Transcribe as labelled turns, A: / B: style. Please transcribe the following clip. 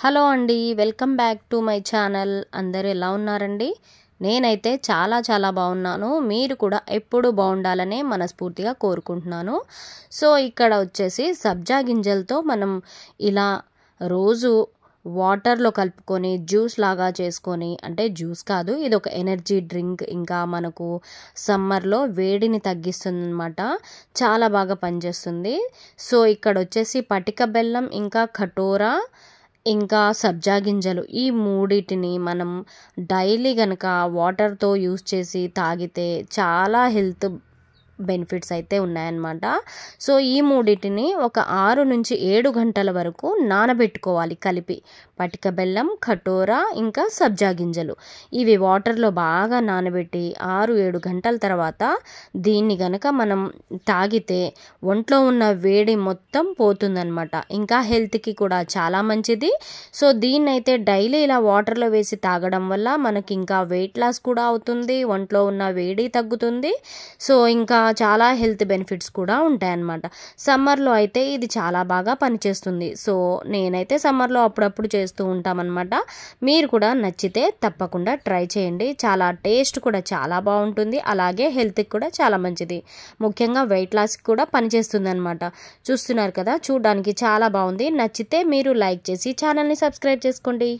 A: Hello అండి, welcome back to my channel. అందరూ ఎలా ఉన్నారండి? నేనైతే చాలా బాగున్నాను. మీరు కూడా ఎప్పుడు బాగుండాలనే మనస్ఫూర్తిగా కోరుకుంటున్నాను. సో ఇక్కడ వచ్చేసి సబ్జా గింజలతో మనం ఇలా రోజు వాటర్లో కలుపుకొని జ్యూస్ లాగా చేసుకొని, అంటే జ్యూస్ కాదు, ఇది ఒక ఎనర్జీ డ్రింక్. ఇంకా మనకు సమ్మర్లో వేడిని తగ్గిస్తుంది అనమాట. చాలా బాగా పనిచేస్తుంది. సో ఇక్కడ వచ్చేసి పటిక బెల్లం, ఇంకా కటోరా, ఇంకా సబ్జా గింజలు, ఈ మూడిటిని మనం డైలీ కనుక వాటర్తో యూస్ చేసి తాగితే చాలా హెల్త్ బెనిఫిట్స్ అయితే ఉన్నాయన్నమాట. సో ఈ మూడిటిని ఒక 6 నుంచి 7 గంటల వరకు నానబెట్టుకోవాలి కలిపి. పటిక బెల్లం, కటోరా, ఇంకా సబ్జా గింజలు, ఇవి వాటర్లో బాగా నానబెట్టి 6-7 గంటల తర్వాత దీన్ని గనక మనం తాగితే ఒంట్లో ఉన్న వేడి మొత్తం పోతుందన్నమాట. ఇంకా హెల్త్కి కూడా చాలా మంచిది. సో దీన్నైతే డైలీ ఇలా వాటర్లో వేసి తాగడం వల్ల మనకి ఇంకా వెయిట్ లాస్ కూడా అవుతుంది, ఒంట్లో ఉన్న వేడి తగ్గుతుంది. సో ఇంకా చాలా హెల్త్ బెనిఫిట్స్ కూడా ఉంటాయన్నమాట. సమ్మర్లో అయితే ఇది చాలా బాగా పనిచేస్తుంది. సో నేనైతే సమ్మర్లో అప్పుడప్పుడు చేస్తూ ఉంటామన్నమాట. మీరు కూడా నచ్చితే తప్పకుండా ట్రై చేయండి. చాలా టేస్ట్ కూడా చాలా బాగుంటుంది, అలాగే హెల్త్కి కూడా చాలా మంచిది. ముఖ్యంగా వెయిట్ లాస్కి కూడా పనిచేస్తుంది అనమాట. చూస్తున్నారు కదా, చూడడానికి చాలా బాగుంది. నచ్చితే మీరు లైక్ చేసి ఛానల్ని సబ్స్క్రైబ్ చేసుకోండి.